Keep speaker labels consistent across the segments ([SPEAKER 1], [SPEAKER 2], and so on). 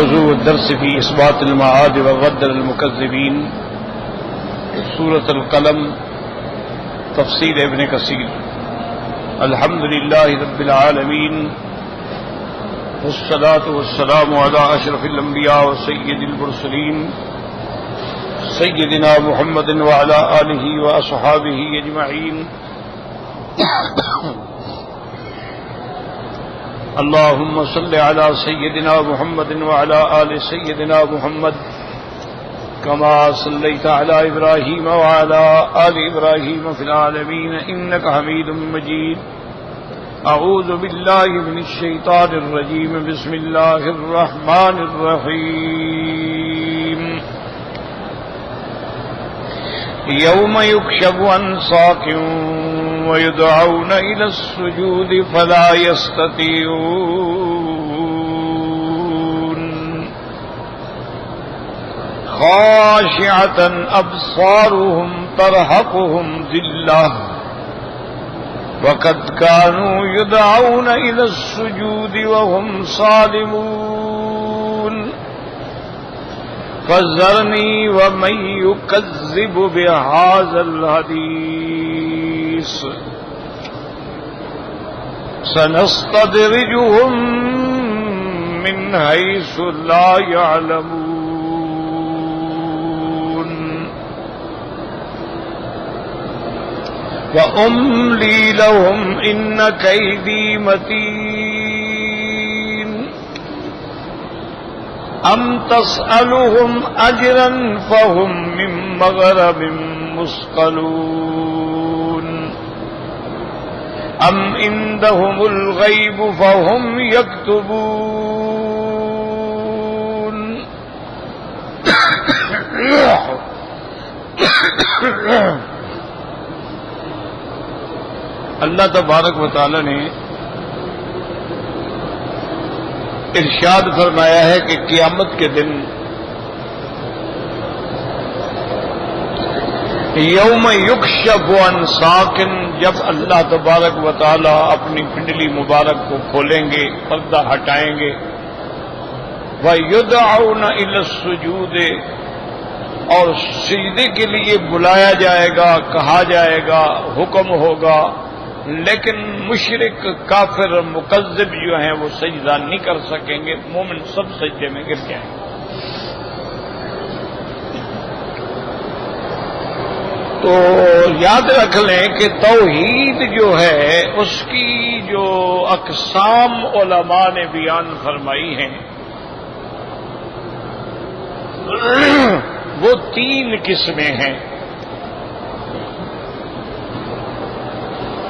[SPEAKER 1] موضوع الدرس في إثبات المعاد وغدر المكذبين سورة القلم تفسير ابن كثير. الحمد لله رب العالمين والصلاة والسلام على أشرف الأنبياء وسيد المرسلين سيدنا محمد وعلى آله وأصحابه أجمعين. اللهم صل على سيدنا محمد وعلى آل سيدنا محمد كما صليت على إبراهيم وعلى آل إبراهيم في العالمين إنك حميد مجيد. أعوذ بالله من الشيطان الرجيم. بسم الله الرحمن الرحيم. يوم يكشف عن ساق ويدعون إلى السجود فلا يستطيعون خاشعة أبصارهم ترهقهم ذلة وقد كانوا يدعون إلى السجود وهم صالمون فذرني ومن يكذب بهذا الحديث سنستدرجهم من حيث لا يعلمون وأملي لهم إن كيدي متين. أم تسألهم أجرا فهم من مغرم مثقلون أم عندهم الغيب فهم يكتبون. اللہ تبارک و تعالی نے ارشاد فرمایا ہے کہ قیامت کے دن یوم یکشف عن ساق، جب اللہ تبارک و تعالی اپنی پنڈلی مبارک کو کھولیں گے، پردہ ہٹائیں گے، وَيُدْعَوْنَ إِلَى السُّجُودِ، اور سجدے کے لیے بلایا جائے گا، کہا جائے گا، حکم ہوگا، لیکن مشرک کافر مکذب جو ہیں وہ سجدہ نہیں کر سکیں گے. مومن سب سجدے میں گر جائیں گے. تو یاد رکھ لیں کہ توحید جو ہے اس کی جو اقسام علماء نے بیان فرمائی ہیں وہ 3 قسمیں ہیں.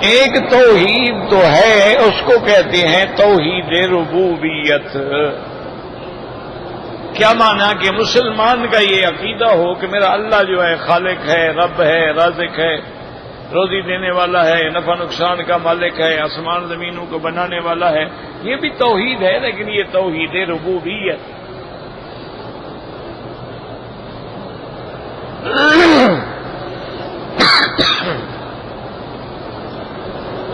[SPEAKER 1] ایک توحید تو ہے، اس کو کہتے ہیں توحید ربوبیت. کیا معنی کہ مسلمان کا یہ عقیدہ ہو کہ میرا اللہ جو ہے خالق ہے، رب ہے، رازق ہے، روزی دینے والا ہے، نفع نقصان کا مالک ہے، آسمان زمینوں کو بنانے والا ہے. یہ بھی توحید ہے، لیکن یہ توحید ربوبیت.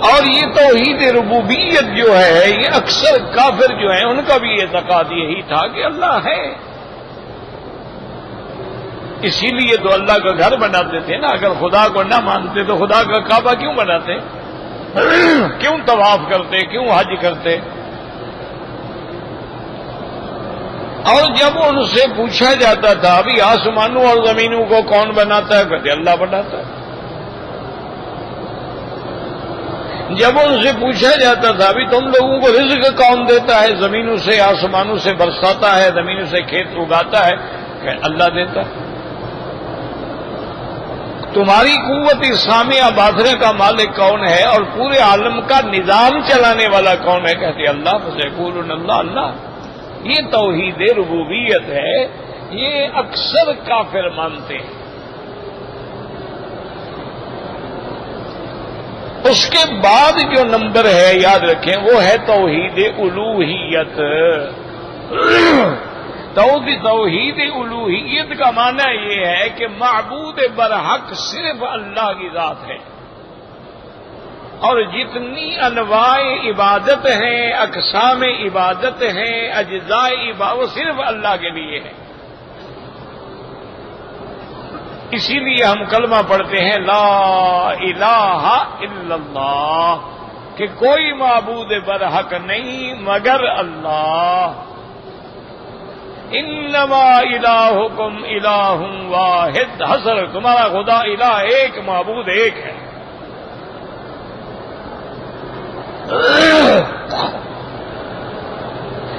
[SPEAKER 1] اور یہ توحید ربوبیت جو ہے یہ اکثر کافر جو ہیں ان کا بھی اعتقاد یہی تھا کہ اللہ ہے. اسی لیے تو اللہ کا گھر بناتے تھے نا. اگر خدا کو نہ مانتے تو خدا کا کعبہ کیوں بناتے؟ کیوں طواف کرتے؟ کیوں حج کرتے؟ اور جب ان سے پوچھا جاتا تھا ابھی آسمانوں اور زمینوں کو کون بناتا ہے، کہتے اللہ بناتا ہے. جب ان سے پوچھا جاتا تھا ابھی تم لوگوں کو رزق کون دیتا ہے، زمینوں سے آسمانوں سے برساتا ہے، زمینوں سے کھیت اگاتا ہے، کہ اللہ دیتا ہے. تمہاری قوت سامعہ باطنہ کا مالک کون ہے اور پورے عالم کا نظام چلانے والا کون ہے؟ کہتے اللہ. فسیقولون اللہ. اللہ. یہ توحید ربوبیت ہے. یہ اکثر کافر مانتے ہیں. اس کے بعد جو نمبر ہے یاد رکھیں وہ ہے توحید الوہیت. توحید الوہیت کا معنی یہ ہے کہ معبود برحق صرف اللہ کی ذات ہے. اور جتنی انواع عبادت ہیں، اقسام عبادت ہیں، اجزاء عبادت، وہ صرف اللہ کے لیے ہے۔ اسی لیے ہم کلمہ پڑھتے ہیں لا الہ الا اللہ، کہ کوئی معبود برحق نہیں مگر اللہ۔ انما الہکم الہ واحد، حسر تمہارا خدا الہ ایک، معبود ایک ہے۔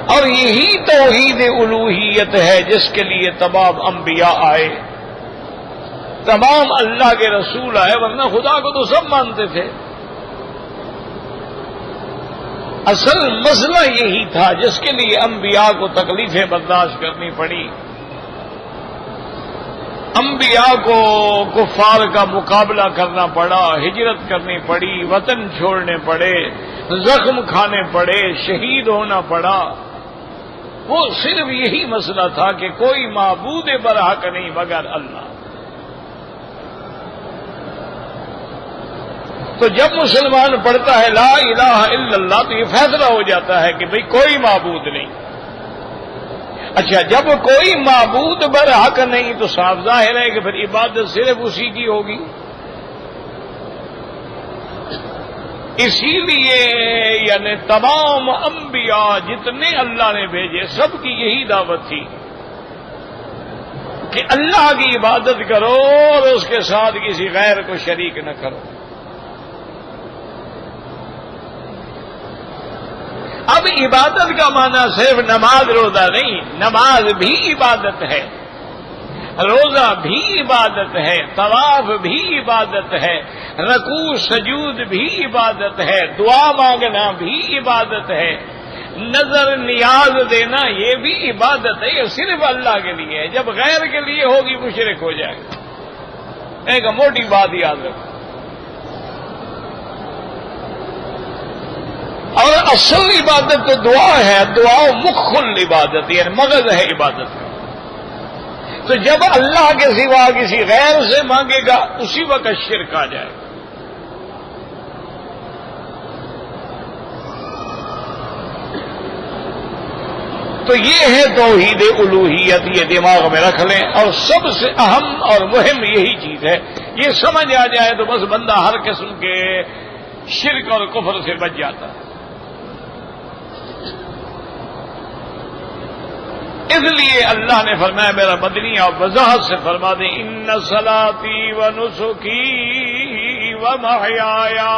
[SPEAKER 1] اور یہی توحید الوہیت ہے جس کے لیے تمام انبیاء آئے، تمام اللہ کے رسول آئے، ورنہ خدا کو تو سب مانتے تھے۔ اصل مسئلہ یہی تھا جس کے لیے انبیاء کو تکلیفیں برداشت کرنی پڑی، انبیاء کو کفار کا مقابلہ کرنا پڑا، ہجرت کرنی پڑی، وطن چھوڑنے پڑے، زخم کھانے پڑے، شہید ہونا پڑا۔ وہ صرف یہی مسئلہ تھا کہ کوئی معبود برحق نہیں مگر اللہ۔ تو جب مسلمان پڑھتا ہے لا الہ الا اللہ تو یہ فیصلہ ہو جاتا ہے کہ بھئی کوئی معبود نہیں۔ اچھا، جب کوئی معبود برحق نہیں تو صاف ظاہر ہے کہ پھر عبادت صرف اسی کی ہوگی۔ اسی لیے یعنی تمام انبیاء جتنے اللہ نے بھیجے سب کی یہی دعوت تھی کہ اللہ کی عبادت کرو اور اس کے ساتھ کسی غیر کو شریک نہ کرو۔ اب عبادت کا معنی صرف نماز روزہ نہیں، نماز بھی عبادت ہے، روزہ بھی عبادت ہے، طواف بھی عبادت ہے، رکوع سجود بھی عبادت ہے، دعا مانگنا بھی عبادت ہے، نظر نیاز دینا یہ بھی عبادت ہے۔ یہ صرف اللہ کے لیے ہے، جب غیر کے لیے ہوگی مشرک ہو جائے گا۔ ایک موٹی بات یاد رکھو، اور اصل عبادت تو دعا ہے، دعا مخ العبادت یعنی مغز ہے عبادت کا۔ تو جب اللہ کے سوا کسی غیر سے مانگے گا اسی وقت شرک آ جائے گا۔ تو یہ ہے توحید الوہیت، یہ دماغ میں رکھ لیں، اور سب سے اہم اور مہم یہی چیز ہے۔ یہ سمجھ آ جائے تو بس بندہ ہر قسم کے شرک اور کفر سے بچ جاتا ہے۔ اس لیے اللہ نے فرمایا، میرا مدنی آپ وضاحت سے فرما دیں، ان صلاتی و نسکی و محیایا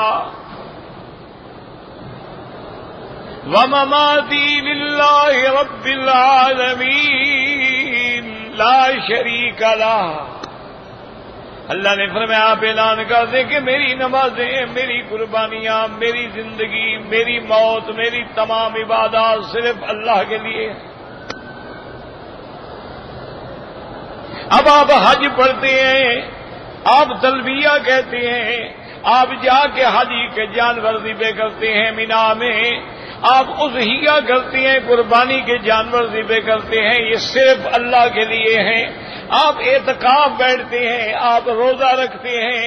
[SPEAKER 1] و مماتی للہ رب العالمین لا شریک لہ۔ اللہ نے فرمایا آپ اعلان کر دیں کہ میری نمازیں، میری قربانیاں، میری زندگی، میری موت، میری تمام عبادات صرف اللہ کے لیے۔ اب آپ حج پڑھتے ہیں، آپ تلبیہ کہتے ہیں، آپ جا کے حج کے جانور ذبح کرتے ہیں مینا میں، آپ اضحیہ کرتے ہیں، قربانی کے جانور ذبح کرتے ہیں، یہ صرف اللہ کے لیے ہیں۔ آپ اعتکاف بیٹھتے ہیں، آپ روزہ رکھتے ہیں،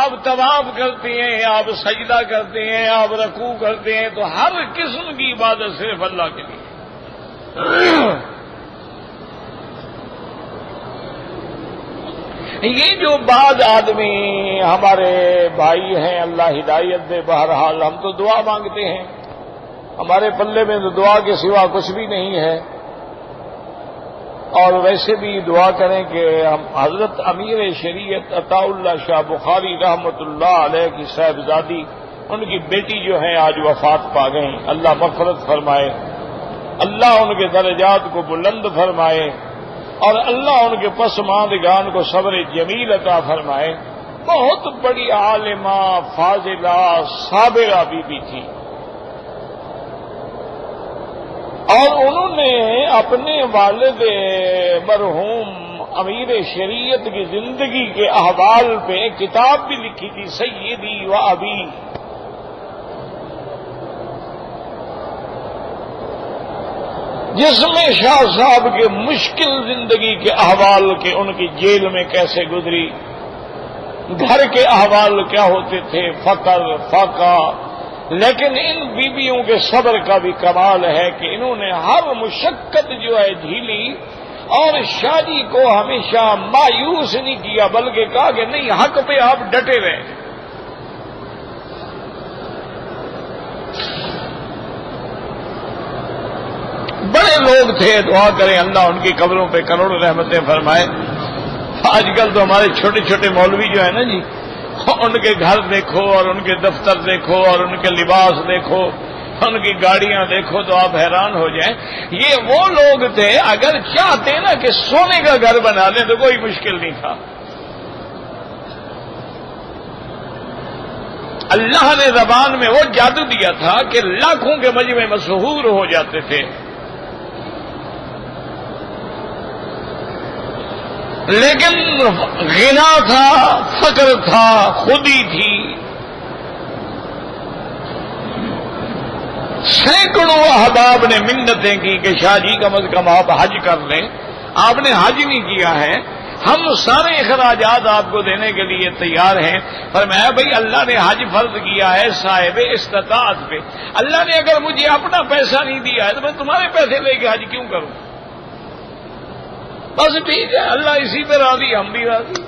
[SPEAKER 1] آپ طواف کرتے ہیں، آپ سجدہ کرتے ہیں، آپ رکوع کرتے ہیں، تو ہر قسم کی عبادت صرف اللہ کے لیے۔ یہ جو بعض آدمی ہمارے بھائی ہیں، اللہ ہدایت دے، بہرحال ہم تو دعا مانگتے ہیں، ہمارے پلے میں تو دعا کے سوا کچھ بھی نہیں ہے، اور ویسے بھی دعا کریں کہ ہم حضرت امیر شریعت عطا اللہ شاہ بخاری رحمۃ اللہ علیہ کی صاحبزادی، ان کی بیٹی جو ہیں آج وفات پا گئیں، اللہ مغفرت فرمائے، اللہ ان کے درجات کو بلند فرمائے، اور اللہ ان کے پسماندگان کو صبر جمیل عطا فرمائے۔ بہت بڑی عالمہ، فاضلہ، صابرہ بی تھی، اور انہوں نے اپنے والد مرحوم امیر شریعت کی زندگی کے احوال پہ کتاب بھی لکھی تھی، سیدی و ابی۔ جس میں شاہ صاحب کے مشکل زندگی کے احوال کے، ان کی جیل میں کیسے گزری، گھر کے احوال کیا ہوتے تھے، فقر فاقہ، لیکن ان بیویوں کے صبر کا بھی کمال ہے کہ انہوں نے ہر مشقت جو ہے جھیلی اور شادی کو ہمیشہ مایوس نہیں کیا، بلکہ کہا کہ نہیں، حق پہ آپ ڈٹے رہے۔ بڑے لوگ تھے، دعا کریں اللہ ان کی قبروں پہ کروڑوں رحمتیں فرمائے۔ آج کل تو ہمارے چھوٹے چھوٹے مولوی جو ہے نا جی، ان کے گھر دیکھو اور ان کے دفتر دیکھو اور ان کے لباس دیکھو، ان کی گاڑیاں دیکھو تو آپ حیران ہو جائیں۔ یہ وہ لوگ تھے، اگر چاہتے نا کہ سونے کا گھر بنا لیں تو کوئی مشکل نہیں تھا۔ اللہ نے زبان میں وہ جادو دیا تھا کہ لاکھوں کے مجمع مشہور ہو جاتے تھے، لیکن غنا تھا، فقر تھا، خودی تھی۔ سینکڑوں احباب نے منتیں کی کہ شاہ جی کم از کم آپ حج کر لیں، آپ نے حج نہیں کیا ہے، ہم سارے اخراجات آپ کو دینے کے لیے تیار ہیں۔ فرمایا بھائی اللہ نے حج فرض کیا ہے صاحب استطاعت پہ، اللہ نے اگر مجھے اپنا پیسہ نہیں دیا ہے تو میں تمہارے پیسے لے کے حج کیوں کروں؟ بس ٹھیک ہے، اللہ اسی پہ راضی، ہم بھی راضی۔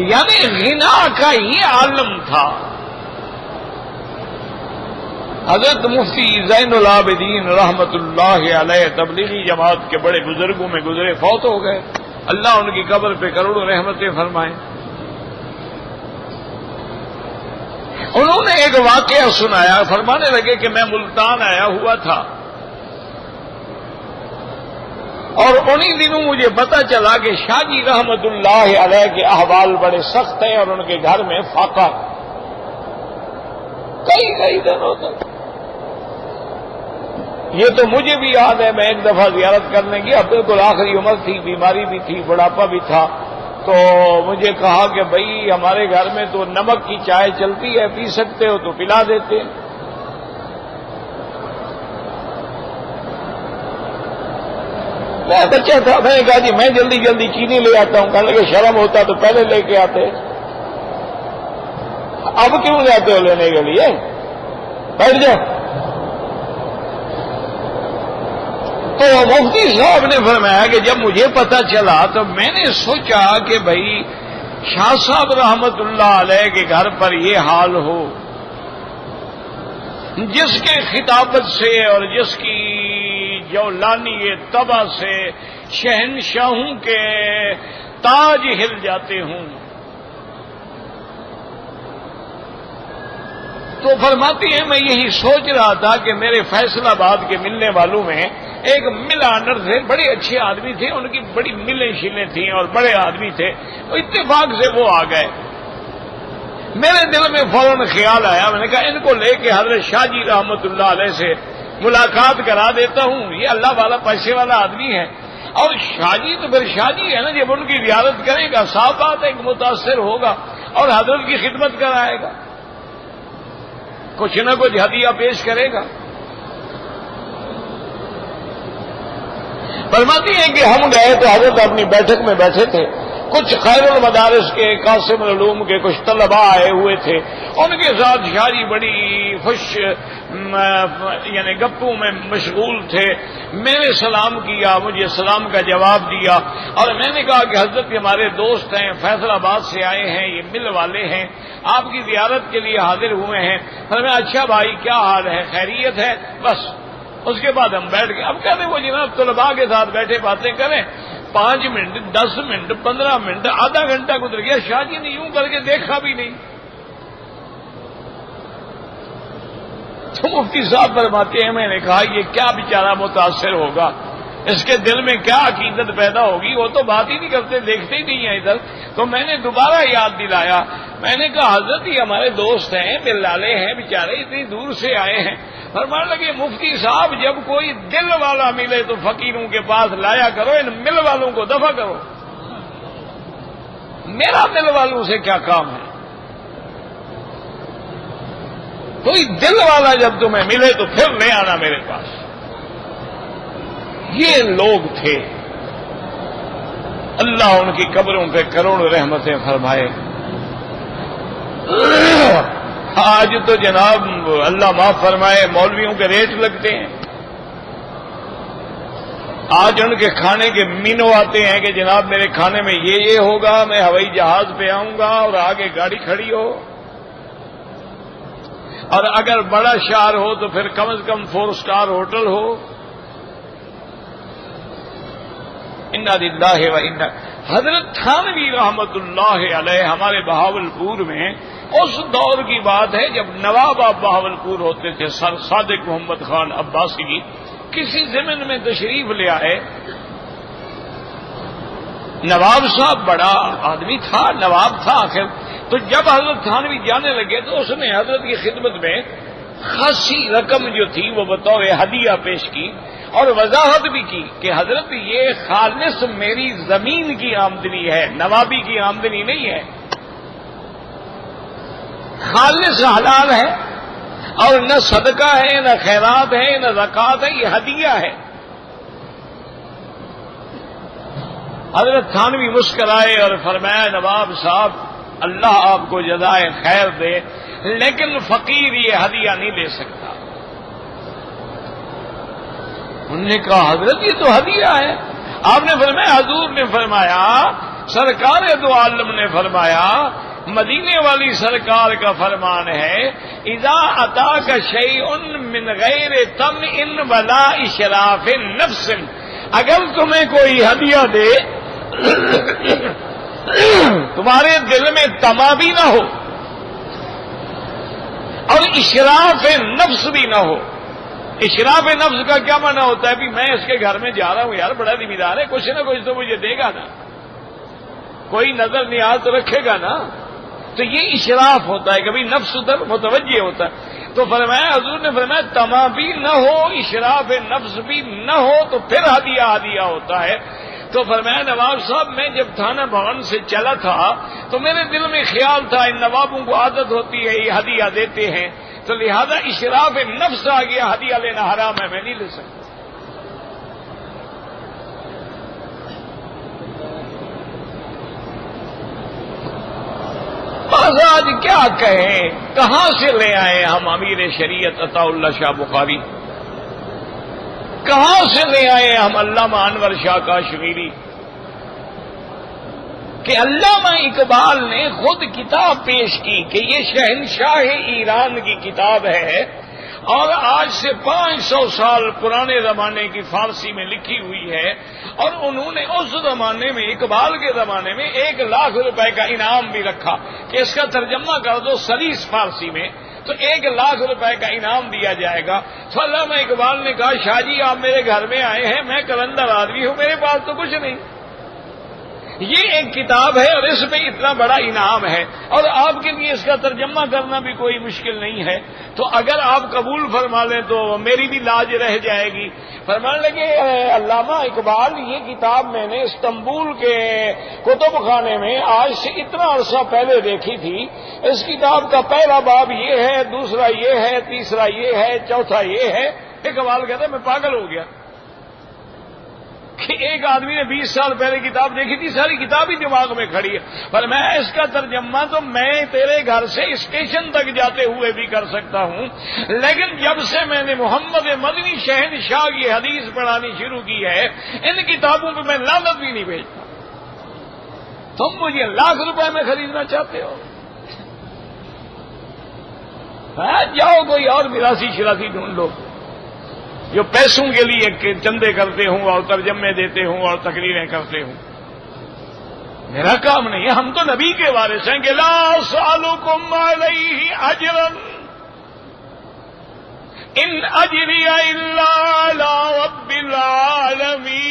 [SPEAKER 1] یعنی غنا کا یہ عالم تھا۔ حضرت مفتی زین العابدین رحمت اللہ علیہ تبلیغی جماعت کے بڑے بزرگوں میں گزرے، فوت ہو گئے، اللہ ان کی قبر پہ کروڑوں رحمتیں فرمائیں۔ انہوں نے ایک واقعہ سنایا، فرمانے لگے کہ میں ملتان آیا ہوا تھا اور انہی دنوں مجھے پتا چلا کہ شاہ جی رحمت اللہ علیہ کے احوال بڑے سخت ہیں اور ان کے گھر میں فاقہ کئی دنوں تک۔ یہ تو مجھے بھی یاد ہے، میں ایک دفعہ زیارت کرنے گیا، بالکل آخری عمر تھی، بیماری بھی تھی، بڑھاپا بھی تھا، تو مجھے کہا کہ بھائی ہمارے گھر میں تو نمک کی چائے چلتی ہے، پی سکتے ہو تو پلا دیتے۔ میں بچہ تھا، میں نے کہا جی میں جلدی جلدی چینی لے آتا ہوں، کہنے لگے شرم ہوتا تو پہلے لے کے آتے، اب کیوں جاتے ہو لینے کے لیے، بیٹھ جاؤ۔ تو مفتی صاحب نے فرمایا کہ جب مجھے پتا چلا تو میں نے سوچا کہ بھائی شاہ صاحب رحمت اللہ علیہ کے گھر پر یہ حال ہو، جس کے خطابت سے اور جس کی جولانی طبع سے شہنشاہوں کے تاج ہل جاتے ہوں۔ تو فرماتی ہیں میں یہی سوچ رہا تھا کہ میرے فیصل آباد کے ملنے والوں میں ایک مل آنر تھے، بڑے اچھے آدمی تھے، ان کی بڑی ملیں شلیں تھیں اور بڑے آدمی تھے، اتفاق سے وہ آ گئے۔ میرے دل میں فوراً خیال آیا، میں نے کہا ان کو لے کے حضرت شاہ جی رحمت اللہ علیہ سے ملاقات کرا دیتا ہوں، یہ اللہ والا پیسے والا آدمی ہے، اور شاہ جی تو پھر شاہ جی ہے نا، جب ان کی زیارت کرے گا صاف بات ہے کہ متاثر ہوگا اور حضرت کی خدمت کرائے گا، کچھ نہ کچھ ہدیہ پیش کرے گا۔ فرماتی ہیں کہ ہم گئے تو حضرت اپنی بیٹھک میں بیٹھے تھے، کچھ خیر المدارس کے، قاسم العلوم کے کچھ طلباء آئے ہوئے تھے، ان کے ساتھ شاہ جی بڑی خوش یعنی گپوں میں مشغول تھے۔ میں نے سلام کیا، مجھے سلام کا جواب دیا، اور میں نے کہا کہ حضرت ہمارے دوست ہیں، فیصل آباد سے آئے ہیں، یہ مل والے ہیں، آپ کی زیارت کے لیے حاضر ہوئے ہیں۔ فرمایا اچھا بھائی کیا حال ہے، خیریت ہے؟ بس اس کے بعد ہم بیٹھ گئے۔ اب کہتے وہ جناب طلباء کے ساتھ بیٹھے باتیں کریں، 5 منٹ 10 منٹ 15 منٹ آدھا گھنٹہ گزر گیا، شاہ جی نے یوں کر کے دیکھا بھی نہیں۔ تو مفتی صاحب فرماتے ہیں میں نے کہا یہ کیا بیچارہ متاثر ہوگا، اس کے دل میں کیا عقیدت پیدا ہوگی، وہ تو بات ہی نہیں کرتے، دیکھتے ہی نہیں ہیں ادھر۔ تو میں نے دوبارہ یاد دلایا، میں نے کہا حضرت یہ ہمارے دوست ہیں، ملالے ہیں بیچارے، اتنی دور سے آئے ہیں۔ فرمانے لگے مفتی صاحب جب کوئی دل والا ملے تو فقیروں کے پاس لایا کرو، ان مل والوں کو دفع کرو، میرا مل والوں سے کیا کام ہے؟ کوئی دل والا جب تمہیں ملے تو پھر لے آنا میرے پاس۔ یہ لوگ تھے اللہ ان کی قبروں پہ کروڑوں رحمتیں فرمائے۔ آج تو جناب اللہ معاف فرمائے مولویوں کے ریٹ لگتے ہیں، آج ان کے کھانے کے مینو آتے ہیں کہ جناب میرے کھانے میں یہ ہوگا، میں ہوائی جہاز پہ آؤں گا اور آگے گاڑی کھڑی ہو، اور اگر بڑا شہر ہو تو پھر کم از کم 4 اسٹار ہوٹل ہو۔ انا للہ و انا۔ حضرت تھانوی رحمت اللہ علیہ ہمارے بہاولپور میں اس دور کی بات ہے جب نواب آف بہاولپور ہوتے تھے سر صادق محمد خان عباسی، کسی ضمن میں تشریف لے آئے۔ نواب صاحب بڑا آدمی تھا، نواب تھا آخر، تو جب حضرت تھانوی جانے لگے تو اس نے حضرت کی خدمت میں خاصی رقم جو تھی وہ بطور ہدیہ پیش کی اور وضاحت بھی کی کہ حضرت یہ خالص میری زمین کی آمدنی ہے، نوابی کی آمدنی نہیں ہے، خالص حلال ہے، اور نہ صدقہ ہے نہ خیرات ہے نہ زکات ہے، یہ ہدیہ ہے۔ حضرت تھانوی مسکرائے اور فرمایا نواب صاحب اللہ آپ کو جزائے خیر دے، لیکن فقیر یہ ہدیہ نہیں لے سکتا۔ انہوں نے کہا حضرت یہ تو ہدیہ ہے۔ آپ نے فرمایا، حضور نے فرمایا، سرکار دو عالم نے فرمایا، مدینے والی سرکار کا فرمان ہے، اذا اتاک شیء من غیر طمع ولا اشراف نفس، اگر تمہیں کوئی ہدیہ دے تمہارے دل میں طمع بھی نہ ہو اور اشراف نفس بھی نہ ہو۔ اشراف نفس کا کیا معنی ہوتا ہے؟ بھی میں اس کے گھر میں جا رہا ہوں، یار بڑا ذمہ دار ہے، کچھ نہ کچھ تو مجھے دے گا نا، کوئی نظر نیاز تو رکھے گا نا، تو یہ اشراف ہوتا ہے، کبھی نفس ادھر متوجہ ہوتا ہے۔ تو فرمایا، حضور نے فرمایا طمع بھی نہ ہو، اشراف نفس بھی نہ ہو، تو پھر ہدیہ ہوتا ہے۔ تو فرمایا نواب صاحب میں جب تھانہ بھون سے چلا تھا تو میرے دل میں خیال تھا ان نوابوں کو عادت ہوتی ہے یہ ہدیہ دیتے ہیں، تو لہذا اشراف نفس آ گیا، ہدیہ لینا حرام ہے، میں نہیں لے سکتا۔ آج کیا کہیں، کہاں سے لے آئے ہم امیر شریعت عطا اللہ شاہ بخاری، کہاں سے لے آئے ہم علامہ انور شاہ کاشمیری، کہ علامہ اقبال نے خود کتاب پیش کی کہ یہ شہنشاہ ایران کی کتاب ہے اور آج سے 500 سال پرانے زمانے کی فارسی میں لکھی ہوئی ہے، اور انہوں نے اس زمانے میں اقبال کے زمانے میں 1,00,000 روپے کا انعام بھی رکھا کہ اس کا ترجمہ کر دو سلیس فارسی میں تو 1,00,000 روپے کا انعام دیا جائے گا۔ تو علامہ اقبال نے کہا شاہ جی آپ میرے گھر میں آئے ہیں، میں قلندر آدمی ہوں، میرے پاس تو کچھ نہیں، یہ ایک کتاب ہے اور اس پہ اتنا بڑا انعام ہے اور آپ کے لیے اس کا ترجمہ کرنا بھی کوئی مشکل نہیں ہے، تو اگر آپ قبول فرما لیں تو میری بھی لاج رہ جائے گی۔ فرمانے لگے علامہ اقبال یہ کتاب میں نے استنبول کے کتب خانے میں آج سے اتنا عرصہ پہلے دیکھی تھی، اس کتاب کا پہلا باب یہ ہے، دوسرا یہ ہے، تیسرا یہ ہے، چوتھا یہ ہے۔ اقبال کہتا ہے میں پاگل ہو گیا کہ ایک آدمی نے 20 سال پہلے کتاب دیکھی تھی، ساری کتاب ہی دماغ میں کھڑی ہے، پر میں اس کا ترجمہ تو میں تیرے گھر سے اسٹیشن تک جاتے ہوئے بھی کر سکتا ہوں، لیکن جب سے میں نے محمد مدنی شہنشاہ کی حدیث پڑھانی شروع کی ہے ان کتابوں پہ میں لعنت بھی نہیں بھیجتا۔ تم مجھے 1,00,000 روپے میں خریدنا چاہتے ہو؟ جاؤ کوئی اور میراثی شراثی ڈھونڈ لو جو پیسوں کے لیے چندے کرتے ہوں اور ترجمے دیتے ہوں اور تقریریں کرتے ہوں، میرا کام نہیں ہے۔ ہم تو نبی کے وارث ہیں کہ لا اسألکم علیہ اجرا ان اجری الا علی رب العالمین۔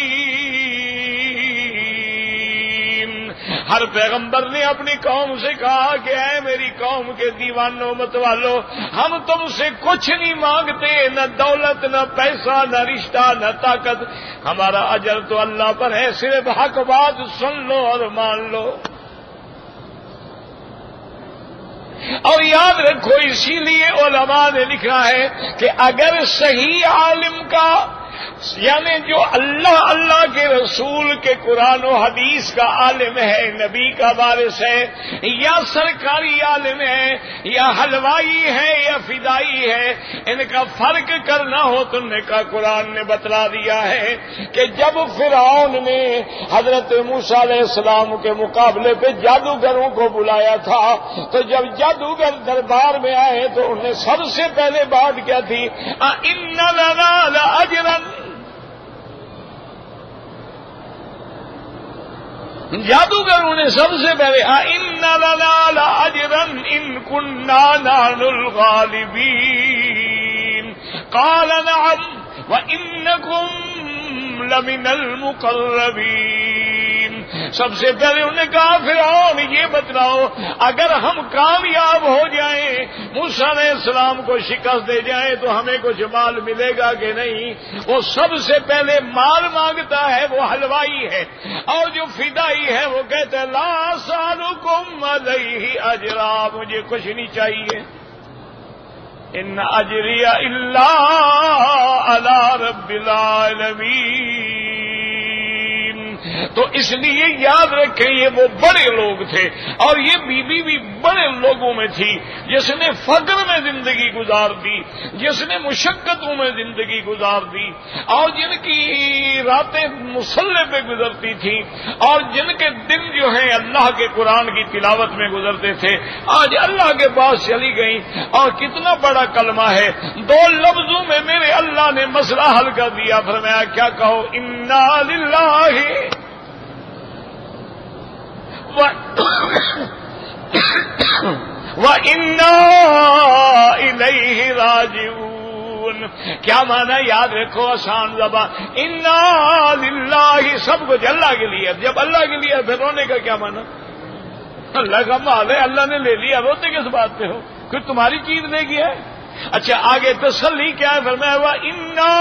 [SPEAKER 1] ہر پیغمبر نے اپنی قوم سے کہا کہ اے میری قوم کے دیوانوں مت والو، ہم تم سے کچھ نہیں مانگتے، نہ دولت نہ پیسہ نہ رشتہ نہ طاقت، ہمارا اجر تو اللہ پر ہے، صرف حق بات سن لو اور مان لو۔ اور یاد رکھو اسی لیے علماء نے لکھا ہے کہ اگر صحیح عالم کا یعنی جو اللہ کے رسول کے قرآن و حدیث کا عالم ہے، نبی کا وارث ہے، یا سرکاری عالم ہے، یا حلوائی ہے، یا فدائی ہے، ان کا فرق کرنا ہو تو نے کا قرآن نے بتلا دیا ہے کہ جب فرعون نے حضرت موسیٰ علیہ السلام کے مقابلے پہ جادوگروں کو بلایا تھا، تو جب جادوگر دربار میں آئے تو انہیں سب سے پہلے بات کیا تھی؟ ان لنا لاجرا، جادوگروں نے سب سے پہلے ان لنا لاجرا ان كنا نحن الغالبین قال نعم وانکم لمن المقربین۔ سب سے پہلے انہوں نے کہا فرعون یہ بتلاؤ اگر ہم کامیاب ہو جائیں، موسیٰ علیہ السلام کو شکست دے جائیں تو ہمیں کچھ مال ملے گا کہ نہیں؟ وہ سب سے پہلے مال مانگتا ہے، وہ حلوائی ہے، اور جو فدائی ہے وہ کہتا ہے لا سالکم علیہ اجرا، مجھے کچھ نہیں چاہیے، ان اجری الا علی رب العالمین۔ تو اس لیے یاد رکھیں یہ وہ بڑے لوگ تھے، اور یہ بی بی بھی بڑے لوگوں میں تھی، جس نے فقر میں زندگی گزار دی، جس نے مشقتوں میں زندگی گزار دی، اور جن کی راتیں مصلے پہ گزرتی تھیں، اور جن کے دن جو ہیں اللہ کے قرآن کی تلاوت میں گزرتے تھے، آج اللہ کے پاس چلی گئیں، اور کتنا بڑا کلمہ ہے، 2 لفظوں میں میرے اللہ نے مسئلہ حل کر دیا۔ فرمایا کیا کہو؟ انا للہ وَإِنَّا إِلَيْهِ راجعون۔ کیا معنی؟ یاد رکھو، آسان زبان، انا للہ، سب کچھ اللہ کے لیے۔ جب اللہ کے لیے پھر رونے کا کیا معنی؟ اللہ کا مال ہے، اللہ نے لے لیا، روتے کس بات پہ ہو؟ کوئی تمہاری چیز لے گیا ہے؟ اچھا آگے تسلی کیا ہے؟ فرمایا وَإِنَّا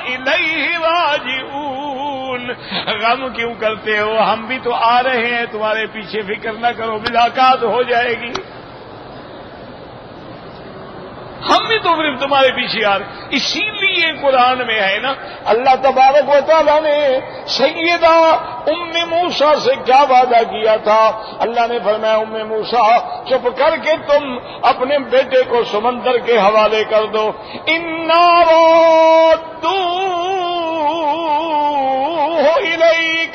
[SPEAKER 1] إِلَيْهِ راجعون۔ غم کیوں کرتے ہو؟ ہم بھی تو آ رہے ہیں تمہارے پیچھے، فکر نہ کرو، ملاقات ہو جائے گی، ہم بھی تو صرف تمہارے پیچھے آ رہے۔ اسی لیے قرآن میں ہے نا، اللہ تبارک و تعالیٰ نے سیدہ ام موسیٰ سے کیا وعدہ کیا تھا؟ اللہ نے فرمایا ام موسیٰ چپ کر کے تم اپنے بیٹے کو سمندر کے حوالے کر دو، انا رادوہ الیک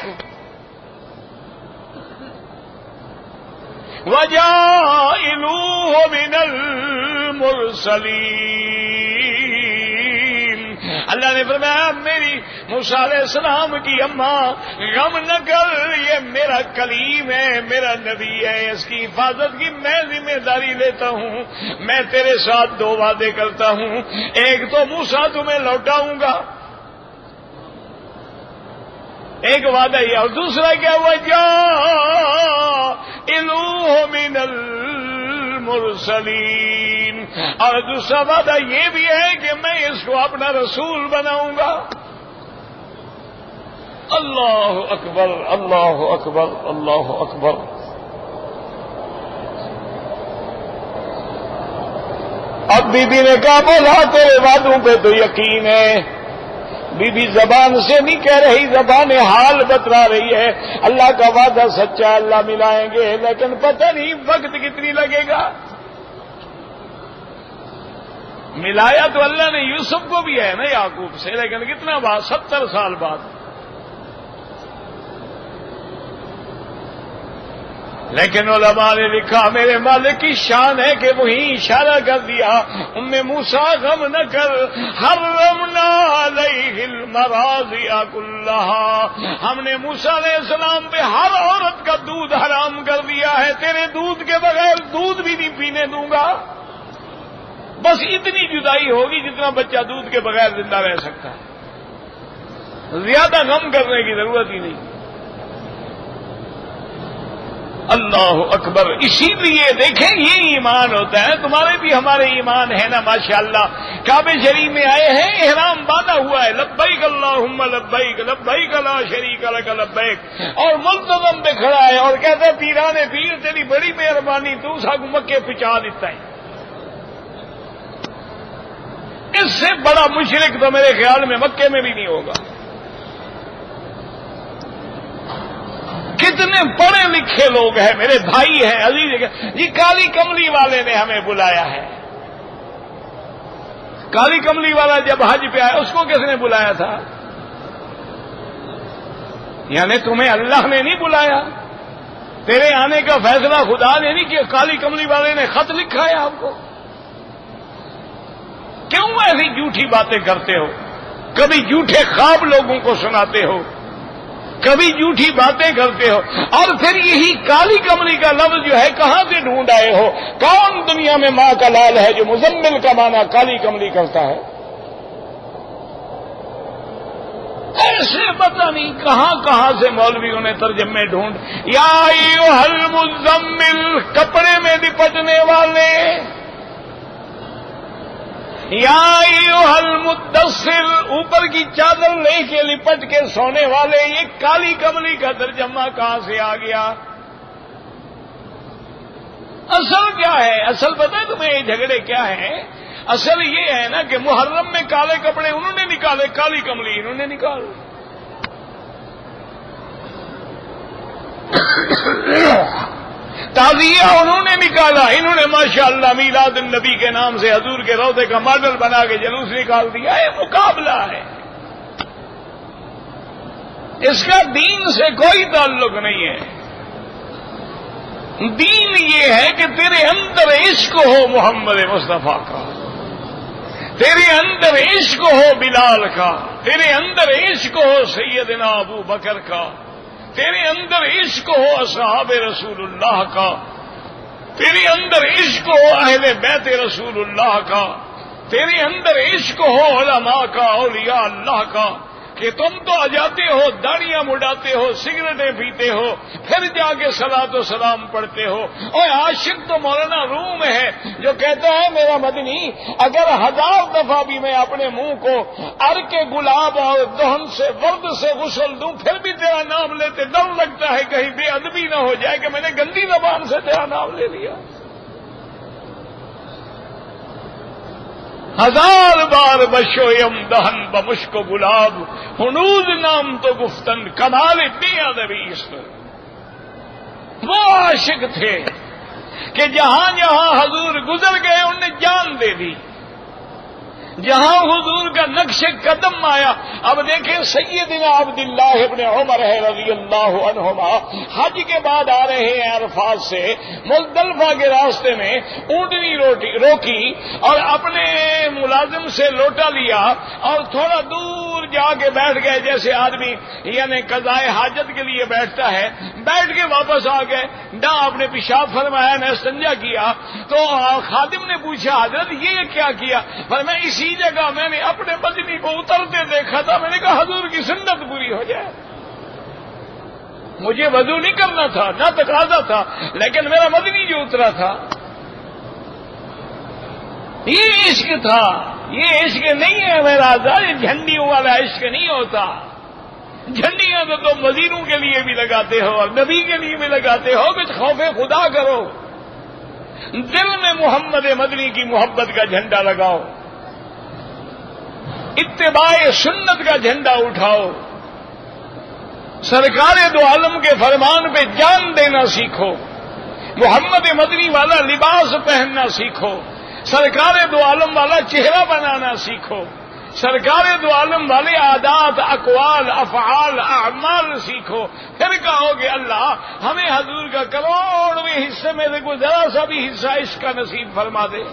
[SPEAKER 1] وجاعلوہ من المرسلین۔ اللہ نے فرمایا میری موسیٰ علیہ السلام کی اماں غم نہ کر، یہ میرا کلیم ہے، میرا نبی ہے، اس کی حفاظت کی میں ذمہ داری لیتا ہوں۔ میں تیرے ساتھ 2 وعدے کرتا ہوں، ایک تو موسیٰ تمہیں لوٹاؤں گا، ایک وعدہ یہ، اور دوسرا کیا ہوا؟ جاعلوہ من المرسلین، اور دوسرا وعدہ یہ بھی ہے کہ میں اس کو اپنا رسول بناؤں گا۔ اللہ اکبر، اللہ اکبر، اللہ اکبر۔ اب بی بی نے کہا بولا تیرے وعدوں پہ تو یقین ہے۔ بی بی زبان سے نہیں کہہ رہی، زبان حال بتلا رہی ہے، اللہ کا وعدہ سچا، اللہ ملائیں گے، لیکن پتہ نہیں وقت کتنی لگے گا۔ ملایا تو اللہ نے یوسف کو بھی ہے نا یعقوب سے، لیکن کتنا بعد؟ 70 سال بعد۔ لیکن علماء نے لکھا میرے مالک کی شان ہے کہ وہی اشارہ کر دیا، ام موسیٰ غم نہ کر، حرمنا علیہ المراضع کلھا، ہم نے موسیٰ علیہ السلام پہ ہر عورت کا دودھ حرام کر دیا ہے، تیرے دودھ کے بغیر دودھ بھی نہیں پینے دوں گا، بس اتنی جدائی ہوگی جتنا بچہ دودھ کے بغیر زندہ رہ سکتا ہے، زیادہ غم کرنے کی ضرورت ہی نہیں۔ اللہ اکبر۔ اسی لیے دیکھیں یہ ایمان ہوتا ہے، تمہارے بھی ہمارے ایمان ہے نا ماشاءاللہ۔ کعبہ شریف میں آئے ہیں، احرام باندھا ہوا ہے، لبیک اللہم لبیک لبیک لا شریک لک لبیک، اور ملتزم پہ کھڑا ہے اور کہتا ہے پیرانے پیر تیری بڑی مہربانی، تو ساکو مکے پہنچا دیتا ہے۔ اس سے بڑا مشرک تو میرے خیال میں مکے میں بھی نہیں ہوگا. کتنے پڑھے لکھے لوگ ہیں میرے بھائی ہیں عزیز. یہ کالی کملی والے نے ہمیں بلایا ہے. کالی کملی والا جب حج پہ آیا اس کو کس نے بلایا تھا؟ یعنی تمہیں اللہ نے نہیں بلایا؟ تیرے آنے کا فیصلہ خدا نے نہیں کیا، کالی کملی والے نے خط لکھا ہے آپ کو. کیوں ایسی جھوٹی باتیں کرتے ہو؟ کبھی جھوٹے خواب لوگوں کو سناتے ہو، کبھی جھوٹی باتیں کرتے ہو، اور پھر یہی کالی کملی کا لفظ جو ہے کہاں سے ڈھونڈ آئے ہو؟ کون دنیا میں ماں کا لال ہے جو مزمل کا معنی کالی کملی کرتا ہے؟ ایسے پتہ نہیں کہاں کہاں سے مولویوں نے ترجمے ڈھونڈ. یا ایھا المزمل، کپڑے میں لپٹنے والے، یا ایھا المدثر، اوپر کی چادر لے کے لپٹ کے سونے والے. یہ کالی کملی کا ترجمہ کہاں سے آ گیا؟ اصل کیا ہے؟ اصل پتہ ہے تمہیں یہ جھگڑے کیا ہیں؟ اصل یہ ہے نا کہ محرم میں کالے کپڑے انہوں نے نکالے، کالی کملی انہوں نے نکال. تعزیہ انہوں نے نکالا، انہوں نے ماشاءاللہ میلاد النبی کے نام سے حضور کے روضے کا ماڈل بنا کے جلوس نکال دیا. یہ مقابلہ ہے، اس کا دین سے کوئی تعلق نہیں ہے. دین یہ ہے کہ تیرے اندر عشق ہو محمد مصطفیٰ کا، تیرے اندر عشق ہو بلال کا، تیرے اندر عشق ہو سیدنا ابو بکر کا، تیرے اندر عشق ہو اصحاب رسول اللہ کا، تیرے اندر عشق ہو اہل بیت رسول اللہ کا، تیرے اندر عشق ہو علماء کا، اولیاء اللہ کا. کہ تم تو آ جاتے ہو، داڑیاں مڈاتے ہو، سگریٹیں پیتے ہو، پھر جا کے صلاۃ و سلام پڑھتے ہو. اور عاشق تو مولانا روم ہے جو کہتا ہے میرا مدنی اگر 1000 دفعہ بھی میں اپنے منہ کو عرق گلاب اور دہن سے ورد سے غسل دوں پھر بھی تیرا نام لیتے ڈر لگتا ہے کہیں بے ادبی نہ ہو جائے کہ میں نے گندی زبان سے تیرا نام لے لیا. 1000 بار بشویم دہن بمشک و گلاب، ہنوز نام تو گفتن کمال بے ادبی. اس میں وہ عاشق تھے کہ جہاں جہاں حضور گزر گئے انہوں نے جان دے دی. جہاں حضور کا نقش قدم آیا. اب دیکھیں سیدنا عبداللہ ابن عمر ہے رضی اللہ عنہما، حج کے بعد آ رہے ہیں عرفات سے، مزدلفہ کے راستے میں اونٹنی روکی اور اپنے ملازم سے لوٹا لیا اور تھوڑا دور جا کے بیٹھ گئے جیسے آدمی یعنی قضائے حاجت کے لیے بیٹھتا ہے. بیٹھ کے واپس آ گئے، نہ آپ نے پیشاب فرمایا نہ استنجا کیا. تو خادم نے پوچھا حضرت یہ کیا کیا؟ پر میں اسی جگہ میں نے اپنے مدنی کو اترتے دیکھا تھا، میں نے کہا حضور کی سنت پوری ہو جائے. مجھے وضو نہیں کرنا تھا، نہ تقاضا تھا، لیکن میرا مدنی جو اترا تھا. یہ عشق تھا. یہ عشق نہیں ہے میرا، یہ جھنڈیوں والا عشق نہیں ہوتا. جھنڈیاں تو تم وزیروں کے لیے بھی لگاتے ہو اور نبی کے لیے بھی لگاتے ہو. کچھ خوف خدا کرو، دل میں محمد مدنی کی محبت کا جھنڈا لگاؤ، اتباع سنت کا جھنڈا اٹھاؤ، سرکار دو عالم کے فرمان پہ جان دینا سیکھو، محمد مدنی والا لباس پہننا سیکھو، سرکار دو عالم والا چہرہ بنانا سیکھو، سرکار دو عالم والے عادات، اقوال، افعال، اعمال سیکھو. پھر کہو گے اللہ ہمیں حضور کا کروڑویں حصے میں سے کوئی ذرا سا بھی حصہ اس کا نصیب فرما دے.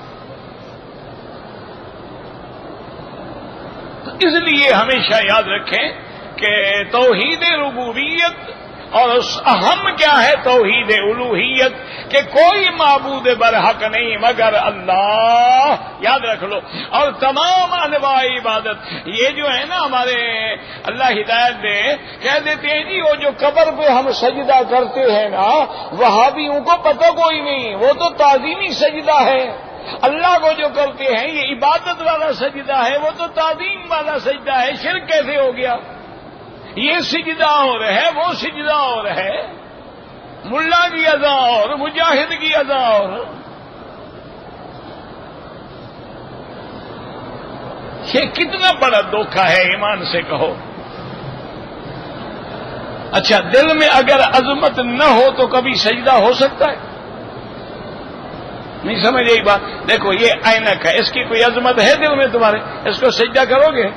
[SPEAKER 1] اس لیے ہمیشہ یاد رکھیں کہ توحید ربوبیت اور اہم کیا ہے توحید الوہیت، کہ کوئی معبود برحق نہیں مگر اللہ. یاد رکھ لو. اور تمام انواع عبادت یہ جو ہے نا ہمارے اللہ ہدایت دے کہہ دیتے ہیں جی وہ جو قبر پہ ہم سجدہ کرتے ہیں نا وہابیوں کو پتہ کوئی نہیں، وہ تو تعظیمی سجدہ ہے. اللہ کو جو کرتے ہیں یہ عبادت والا سجدہ ہے، وہ تو تعظیم والا سجدہ ہے. شرک کیسے ہو گیا؟ یہ سجدہ اور ہے، وہ سجدہ اور ہے، ملا کی ادا اور مجاہد کی ادا اور. یہ کتنا بڑا دھوکہ ہے ایمان سے کہو. اچھا دل میں اگر عظمت نہ ہو تو کبھی سجدہ ہو سکتا ہے؟ نہیں سمجھ یہی بات. دیکھو یہ عینک ہے، اس کی کوئی عظمت ہے دل میں تمہارے؟ اس کو سجدہ کرو گے؟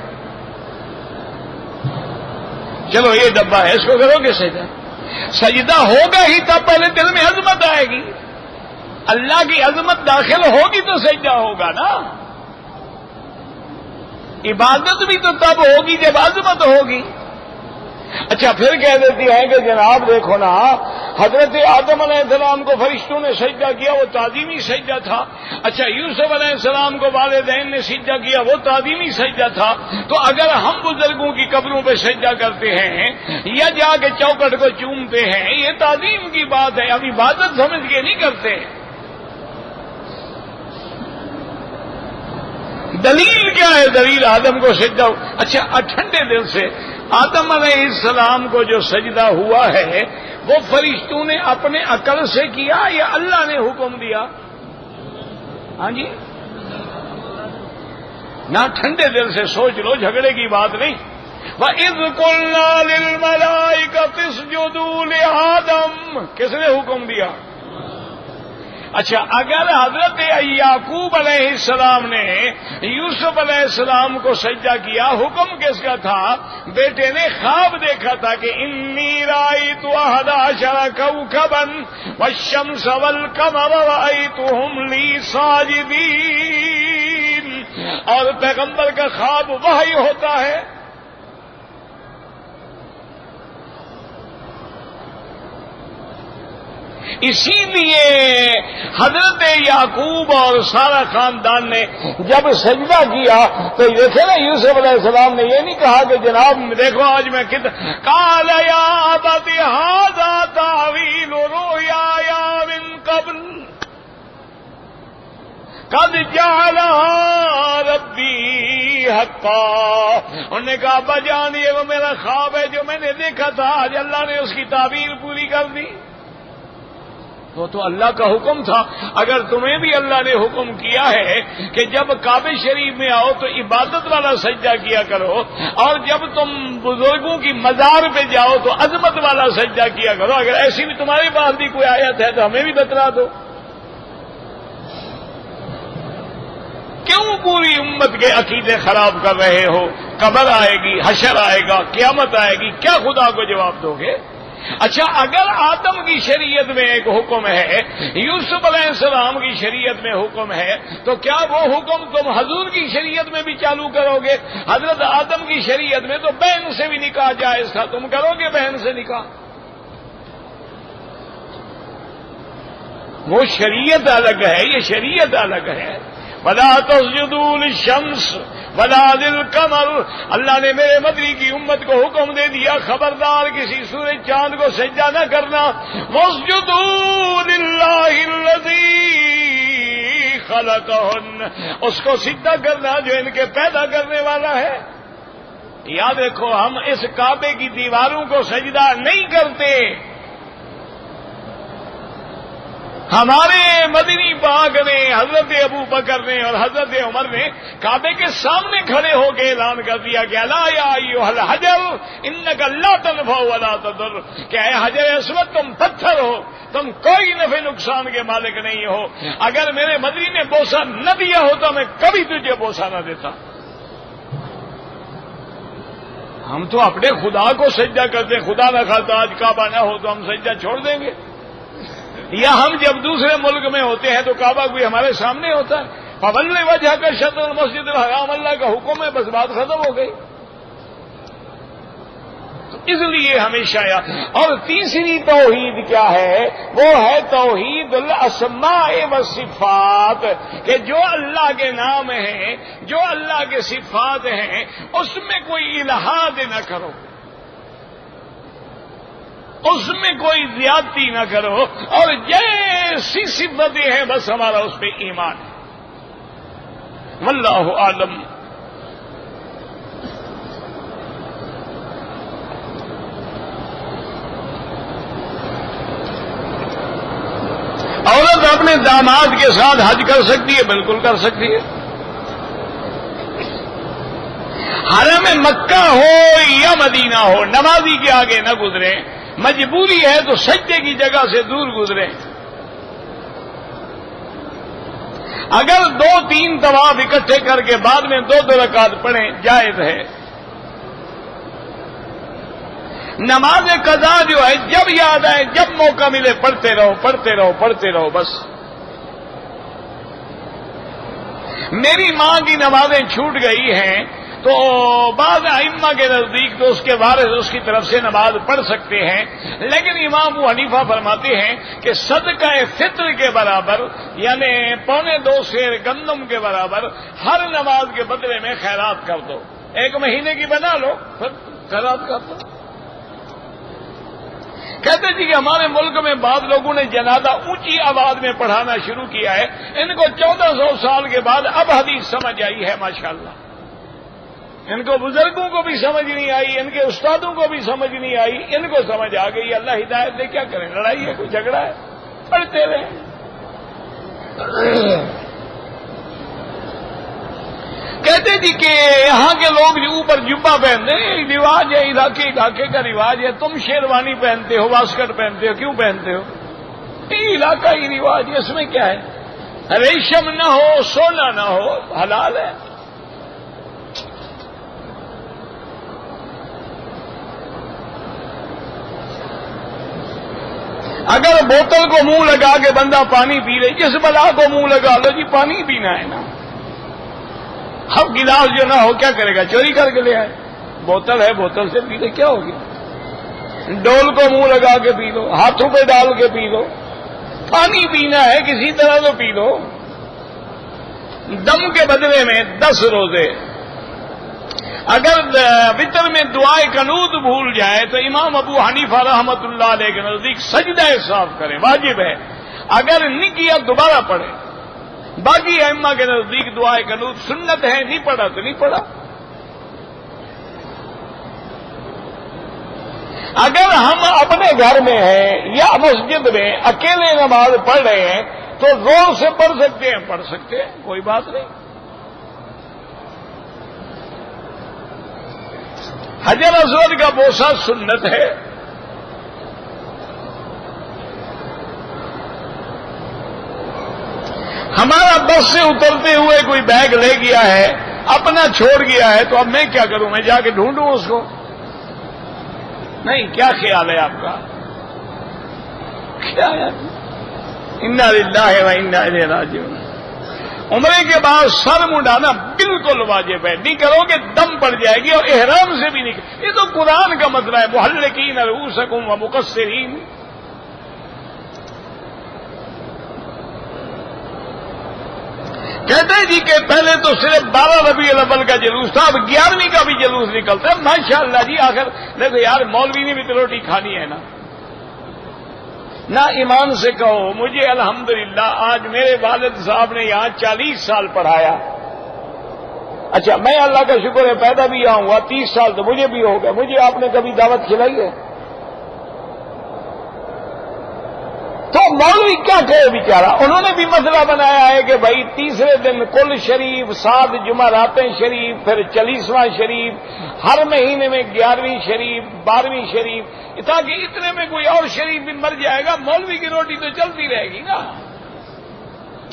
[SPEAKER 1] چلو یہ ڈبہ ہے، اس کو کرو گے سجدہ؟ سجدہ ہوگا ہی تب پہلے دل میں عظمت آئے گی. اللہ کی عظمت داخل ہوگی تو سجدہ ہوگا نا. عبادت بھی تو تب ہوگی جب عظمت ہوگی. اچھا پھر کہہ دیتی ہیں کہ جناب دیکھو نا، حضرت آدم علیہ السلام کو فرشتوں نے سجدہ کیا، وہ تعظیمی سجدہ تھا. اچھا یوسف علیہ السلام کو والدین نے سجدہ کیا، وہ تعظیمی سجدہ تھا. تو اگر ہم بزرگوں کی قبروں پہ سجدہ کرتے ہیں یا جا کے چوکٹ کو چومتے ہیں، یہ تعظیم کی بات ہے، اب عبادت سمجھ کے نہیں کرتے. دلیل کیا ہے؟ دلیل آدم کو سجدہ. اچھا ٹھنڈے دل سے آدم علیہ السلام کو جو سجدہ ہوا ہے وہ فرشتوں نے اپنے عقل سے کیا یا اللہ نے حکم دیا؟ ہاں جی نہ، ٹھنڈے دل سے سوچ لو، جھگڑے کی بات نہیں. وَإِذْ قُلْنَا لِلْمَلَائِكَةِ اسْجُدُوا لِآدَمَ، کس نے حکم دیا؟ اچھا اگر حضرت یعقوب علیہ السلام نے یوسف علیہ السلام کو سجدہ کیا، حکم کس کا تھا؟ بیٹے نے خواب دیکھا تھا کہ انی رأیت 11 کوكبا والشمس والقمر رأیتهم لی ساجدین. اور پیغمبر کا خواب وحی ہوتا ہے. اسی لیے حضرت یعقوب اور سارا خاندان نے جب سجدہ کیا تو دیکھے نا، یوسف علیہ السلام نے یہ نہیں کہا کہ جناب دیکھو آج میں قال یا ابت ھذا تاویل رؤیایا من قبل قد جعلها ربی حقا. انہوں نے کہا ابا جان یہ وہ میرا خواب ہے جو میں نے دیکھا تھا، آج اللہ نے اس کی تعبیر پوری کر دی. وہ تو اللہ کا حکم تھا. اگر تمہیں بھی اللہ نے حکم کیا ہے کہ جب کعبہ شریف میں آؤ تو عبادت والا سجدہ کیا کرو، اور جب تم بزرگوں کی مزار پہ جاؤ تو عظمت والا سجدہ کیا کرو، اگر ایسی بھی تمہارے پاس بھی کوئی آیت ہے تو ہمیں بھی بتلا دو. کیوں پوری امت کے عقیدے خراب کر رہے ہو؟ قبر آئے گی، حشر آئے گا، قیامت آئے گی، کیا خدا کو جواب دو گے؟ اچھا اگر آدم کی شریعت میں ایک حکم ہے، یوسف علیہ السلام کی شریعت میں حکم ہے، تو کیا وہ حکم تم حضور کی شریعت میں بھی چالو کرو گے؟ حضرت آدم کی شریعت میں تو بہن سے بھی نکاح جائز تھا، تم کرو گے بہن سے نکاح؟ وہ شریعت الگ ہے، یہ شریعت الگ ہے. وَلَا تَسْجُدُوا لِلشَّمْسِ وَلَا لِلْقَمَرِ. اللہ نے میرے مدری کی امت کو حکم دے دیا، خبردار کسی سورج چاند کو سجدہ نہ کرنا. وَاسْجُدُوا لِلَّهِ الَّذِي خَلَقَهُنَّ، اس کو سجدہ کرنا جو ان کے پیدا کرنے والا ہے. یاد رکھو ہم اس کعبے کی دیواروں کو سجدہ نہیں کرتے. ہمارے مدنی پاک نے، حضرت ابو بکر نے اور حضرت عمر نے کعبے کے سامنے کھڑے ہو کے اعلان کر دیا کہ الا یا ایھا الحجر انک لا تنفع ولا تضر، کہ اے حجر اسود تم پتھر ہو، تم کوئی نفع نقصان کے مالک نہیں ہو. اگر میرے مدنی نے بوسہ نہ دیا ہوتا میں کبھی تجھے بوسہ نہ دیتا. ہم تو اپنے خدا کو سجدہ کرتے، خدا نہ خاصا آج کعبہ نہ ہو تو ہم سجدہ چھوڑ دیں گے؟ یا ہم جب دوسرے ملک میں ہوتے ہیں تو کعبہ کوئی ہمارے سامنے ہوتا ہے، فَوَلِّ وَجْهَكَ شَطْرَ الْمَسْجِدِ الْحَرَامِ، اللہ کا حکم ہے، بس بات ختم ہو گئی. تو اس لیے ہمیشہ اور تیسری توحید کیا ہے؟ وہ ہے توحید الاسماء والصفات، کہ جو اللہ کے نام ہیں، جو اللہ کے صفات ہیں، اس میں کوئی الہاد نہ کرو، اس میں کوئی زیادتی نہ کرو، اور جیسی صفتیں ہیں بس ہمارا اس پہ ایمان ہے. واللہ عالم. عورت اپنے داماد کے ساتھ حج کر سکتی ہے؟ بالکل کر سکتی ہے. حرم مکہ ہو یا مدینہ ہو، نمازی کے آگے نہ گزرے، مجبوری ہے تو سجدے کی جگہ سے دور گزریں۔ اگر 2-3 طواف اکٹھے کر کے بعد میں 2 رکعت پڑھیں جائز ہے۔ نماز قضا جو ہے جب یاد آئے، جب موقع ملے پڑھتے رہو پڑھتے رہو پڑھتے رہو بس۔ میری ماں کی نمازیں چھوٹ گئی ہیں تو بعض ائمہ کے نزدیک تو اس کے وارث اس کی طرف سے نماز پڑھ سکتے ہیں، لیکن امام ابو حنیفہ فرماتے ہیں کہ صدقہ فطر کے برابر، یعنی 2.25 سیر گندم کے برابر ہر نماز کے بدلے میں خیرات کر دو، 1 مہینے کی بنا لو پھر خیرات کر دو۔ کہتے جی کہ ہمارے ملک میں بعض لوگوں نے جنازہ اونچی آواز میں پڑھانا شروع کیا ہے، ان کو 1400 سال کے بعد اب حدیث سمجھ آئی ہے ماشاءاللہ۔ ان کو بزرگوں کو بھی سمجھ نہیں آئی، ان کے استادوں کو بھی سمجھ نہیں آئی، ان کو سمجھ آ گئی۔ اللہ ہدایت دے، کیا کریں، لڑائی ہے کوئی جھگڑا ہے، پڑھتے رہیں۔ کہتے جی کہ یہاں کے لوگ جو اوپر جبہ پہنتے ہیں، رواج ہے، علاقے کا رواج ہے۔ تم شیروانی پہنتے ہو، واسکٹ پہنتے ہو، کیوں پہنتے ہو؟ یہ علاقائی رواج ہے، اس میں کیا ہے؟ ریشم نہ ہو، سونا نہ ہو، حلال ہے۔ اگر بوتل کو منہ لگا کے بندہ پانی پی لے، جس بلا کو منہ لگا لو جی پانی پینا ہے نا، اب گلاس جو نہ ہو کیا کرے گا، چوری کر کے لے آئے، بوتل ہے بوتل سے پی لے، کیا ہوگی؟ ڈول کو منہ لگا کے پی لو، ہاتھوں پہ ڈال کے پی لو، پانی پینا ہے کسی طرح تو پی لو۔ دم کے بدلے میں 10 روزے۔ اگر وطر میں دعائے قنوت بھول جائے تو امام ابو حنیفہ رحمۃ اللہ علیہ کے نزدیک سجدہ صاف کرے، واجب ہے، اگر نہیں کیا دوبارہ پڑھے۔ باقی ائمہ کے نزدیک دعائے قنوت سنت ہے، نہیں پڑھا تو نہیں پڑھا۔ اگر ہم اپنے گھر میں ہیں یا مسجد میں اکیلے نماز پڑھ رہے ہیں تو زور سے پڑھ سکتے ہیں، کوئی بات نہیں۔ حجر اسود کا بوسہ سنت ہے۔ ہمارا بس سے اترتے ہوئے کوئی بیگ لے گیا ہے، اپنا چھوڑ گیا ہے، تو اب میں کیا کروں؟ میں جا کے ڈھونڈوں اس کو؟ نہیں، کیا خیال ہے آپ کا؟ کیا ہے؟ انا للہ و انا الیہ راجعون۔ عمرے کے بعد سر منڈانا بالکل واجب ہے، نہیں کرو گے دم پڑ جائے گی، اور احرام سے بھی نہیں۔ یہ تو قرآن کا مسئلہ ہے، محلقین رؤوسکم ومقصرین۔ کہتے ہیں جی کہ پہلے تو صرف 12 ربیع الاول کا جلوس تھا، اب 11ویں کا بھی جلوس نکلتا ہے۔ ماشاءاللہ جی، آخر دیکھو یار، مولوی نے بھی تو روٹی کھانی ہے نا۔ نہ ایمان سے کہو، مجھے الحمدللہ آج میرے والد صاحب نے یہاں 40 سال پڑھایا۔ اچھا، میں اللہ کا شکر ہے پیدا بھی یہاں ہوا، 30 سال تو مجھے بھی ہو گیا۔ مجھے آپ نے کبھی دعوت کھلائی ہے؟ تو مولوی کیا کہے بیچارہ، انہوں نے بھی مسئلہ بنایا ہے کہ بھائی تیسرے دن کل شریف، 7 جمعراتیں شریف، پھر 40واں شریف، ہر مہینے میں 11ویں شریف، 12ویں شریف، تاکہ اتنے میں کوئی اور شریف بھی مر جائے گا، مولوی کی روٹی تو چلتی رہے گی نا۔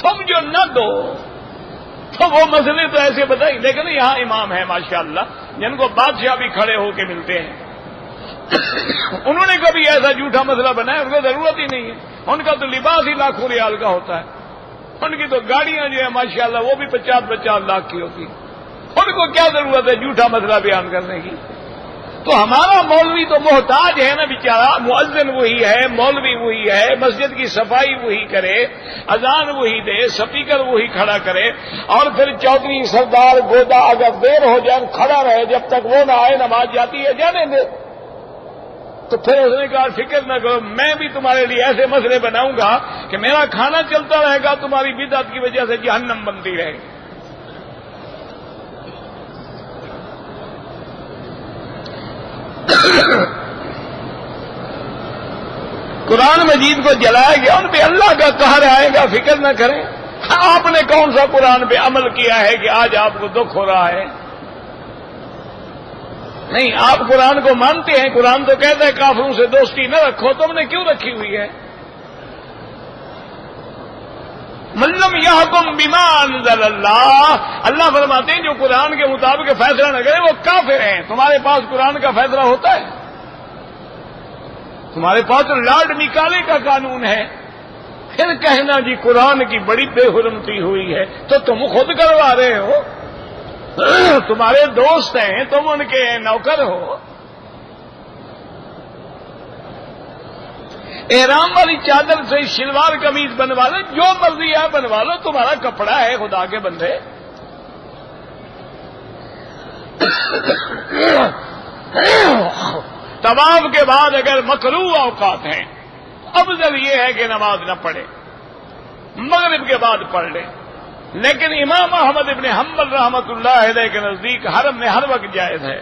[SPEAKER 1] تم جو نہ دو تو وہ مسئلے تو ایسے بتائی، لیکن یہاں امام ہے ماشاءاللہ جن کو بادشاہ بھی کھڑے ہو کے ملتے ہیں۔ انہوں نے کبھی ایسا جھوٹا مسئلہ بنایا؟ ان کو ضرورت ہی نہیں ہے، ان کا تو لباس ہی لاکھوں ریال کا ہوتا ہے، ان کی تو گاڑیاں جو ہے ماشاءاللہ وہ بھی 50-50 لاکھ کی ہوتی، ان کو کیا ضرورت ہے جھوٹا مسئلہ بیان کرنے کی؟ تو ہمارا مولوی تو محتاج ہے نا بیچارہ، مؤذن وہی ہے، مولوی وہی ہے، مسجد کی صفائی وہی کرے، اذان وہی دے، سپیکر وہی کھڑا کرے، اور پھر چودھری سردار گودا اگر دیر ہو جائے کھڑا رہے جب تک وہ نہ آئے، نماز جاتی ہے جانے دے۔ تو پھر اس نے کہا فکر نہ کرو، میں بھی تمہارے لیے ایسے مسئلے بناؤں گا کہ میرا کھانا چلتا رہے گا، تمہاری بدعت کی وجہ سے جہنم بنتی رہے گی۔ قرآن مجید کو جلایا گیا، ان پہ اللہ کا قہر آئے گا، فکر نہ کریں۔ آپ نے کون سا قرآن پہ عمل کیا ہے کہ آج آپ کو دکھ ہو رہا ہے؟ نہیں، آپ قرآن کو مانتے ہیں، قرآن تو کہتا ہے کافروں سے دوستی نہ رکھو، تم نے کیوں رکھی ہوئی ہے؟ من لم یحکم بما انزل اللہ، اللہ فرماتے ہیں جو قرآن کے مطابق فیصلہ نہ کرے وہ کافر ہیں۔ تمہارے پاس قرآن کا فیصلہ ہوتا ہے؟ تمہارے پاس تو لارڈ میکالے کا قانون ہے، پھر کہنا جی قرآن کی بڑی بے حرمتی ہوئی ہے، تو تم خود کروا رہے ہو، تمہارے دوست ہیں، تم ان کے نوکر ہو۔ احرام والی چادر سے شلوار قمیض بنوا لو، جو مرضی ہے بنوا لو، تمہارا کپڑا ہے، خدا کے بندے۔ طواف کے بعد اگر مکروہ اوقات ہیں، افضل یہ ہے کہ نماز نہ پڑھے، مغرب کے بعد پڑھ لیں، لیکن امام احمد ابن حنبل رحمۃ اللہ علیہ کے نزدیک حرم میں ہر وقت جائز ہے۔